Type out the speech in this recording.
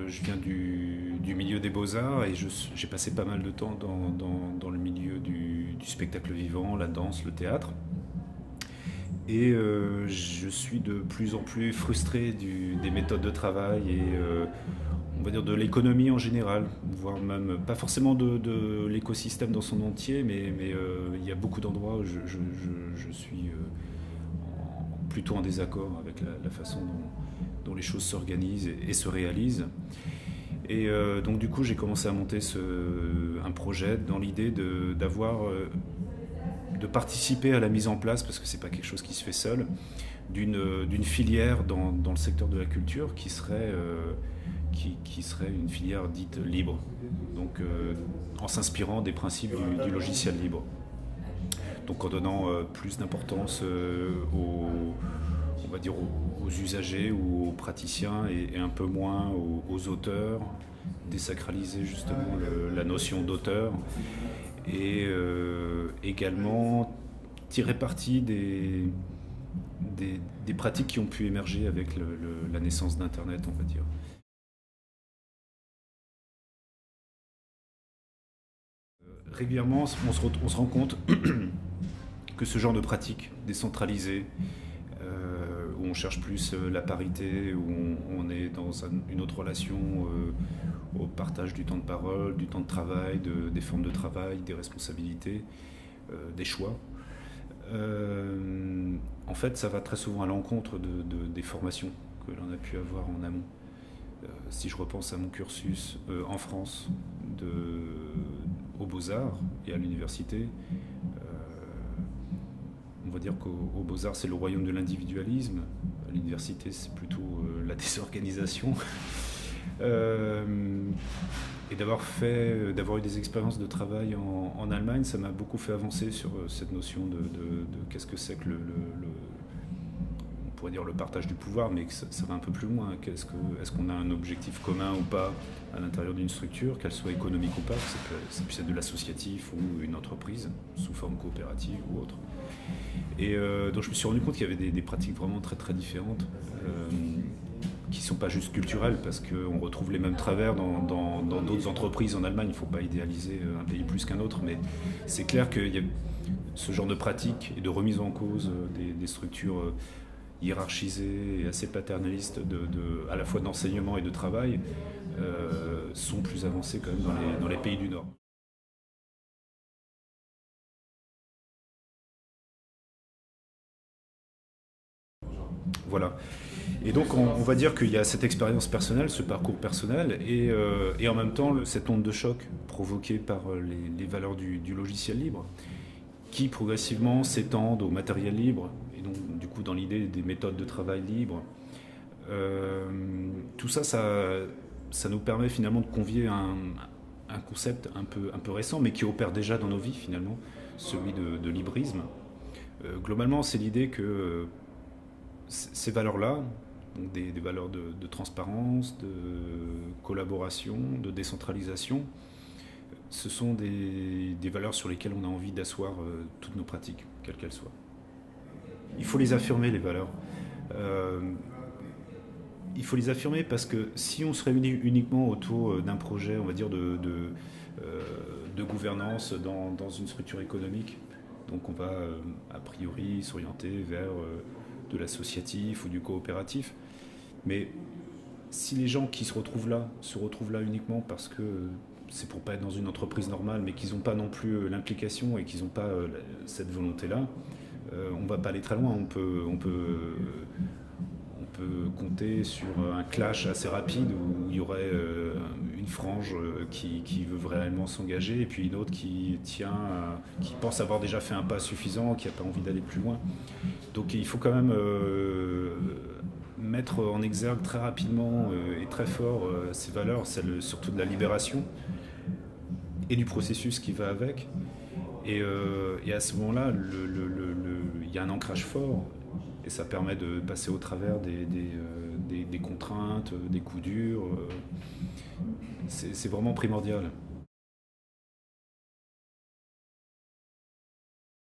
je viens du milieu des beaux-arts et j'ai passé pas mal de temps dans le milieu du spectacle vivant, la danse, le théâtre. Et je suis de plus en plus frustré des méthodes de travail et on va dire de l'économie en général, voire même pas forcément de l'écosystème dans son entier, mais il y a beaucoup d'endroits où je suis plutôt en désaccord avec la façon dont les choses s'organisent et se réalisent. Et donc du coup j'ai commencé à monter un projet dans l'idée de participer à la mise en place, parce que c'est pas quelque chose qui se fait seul, d'une filière dans le secteur de la culture qui serait une filière dite libre, donc en s'inspirant des principes du logiciel libre. Donc en donnant plus d'importance on va dire aux usagers ou aux praticiens et un peu moins aux auteurs, désacraliser justement la notion d'auteur et également tirer parti des pratiques qui ont pu émerger avec la naissance d'Internet, on va dire. Régulièrement, on se rend compte que ce genre de pratique décentralisée, où on cherche plus la parité, où on est dans une autre relation au partage du temps de parole, du temps de travail, des formes de travail, des responsabilités, des choix. En fait, ça va très souvent à l'encontre des formations que l'on a pu avoir en amont. Si je repense à mon cursus en France aux Beaux-Arts et à l'université, on va dire qu'aux Beaux-Arts c'est le royaume de l'individualisme, à l'université c'est plutôt la désorganisation. Et d'avoir eu des expériences de travail en Allemagne, ça m'a beaucoup fait avancer sur cette notion de qu'est-ce que c'est que on pourrait dire le partage du pouvoir, mais que ça va un peu plus loin. Est-ce qu'on a un objectif commun ou pas à l'intérieur d'une structure, qu'elle soit économique ou pas, ça puisse être de l'associatif ou une entreprise sous forme coopérative ou autre. Et donc je me suis rendu compte qu'il y avait des pratiques vraiment très très différentes. Qui ne sont pas juste culturelles, parce qu'on retrouve les mêmes travers dans d'autres entreprises en Allemagne. Il ne faut pas idéaliser un pays plus qu'un autre, mais c'est clair qu'il y a ce genre de pratiques et de remise en cause des structures hiérarchisées et assez paternalistes à la fois d'enseignement et de travail sont plus avancées quand même dans les pays du Nord. Voilà. Et donc on va dire qu'il y a cette expérience personnelle, ce parcours personnel, et en même temps cette onde de choc provoquée par les valeurs du logiciel libre, qui progressivement s'étendent au matériel libre, et donc du coup dans l'idée des méthodes de travail libres. Tout ça, ça nous permet finalement de convier un concept un peu récent, mais qui opère déjà dans nos vies finalement, celui de librisme. Globalement, c'est l'idée que ces valeurs-là, donc des valeurs de transparence, de collaboration, de décentralisation, ce sont des valeurs sur lesquelles on a envie d'asseoir toutes nos pratiques, quelles qu'elles soient. Il faut les affirmer, les valeurs. Euh, il faut les affirmer parce que si on se réunit uniquement autour d'un projet, on va dire, de gouvernance dans une structure économique, donc on va a priori s'orienter vers de l'associatif ou du coopératif. Mais si les gens qui se retrouvent là uniquement parce que c'est pour pas être dans une entreprise normale, mais qu'ils n'ont pas non plus l'implication et qu'ils n'ont pas cette volonté-là, on va pas aller très loin. On peut compter sur un clash assez rapide où il y aurait une frange qui veut vraiment s'engager et puis une autre qui pense avoir déjà fait un pas suffisant, qui n'a pas envie d'aller plus loin. Donc il faut quand même mettre en exergue très rapidement et très fort ces valeurs, celle surtout de la libération et du processus qui va avec. Et à ce moment-là, il y a un ancrage fort et ça permet de passer au travers des contraintes, des coups durs. C'est vraiment primordial.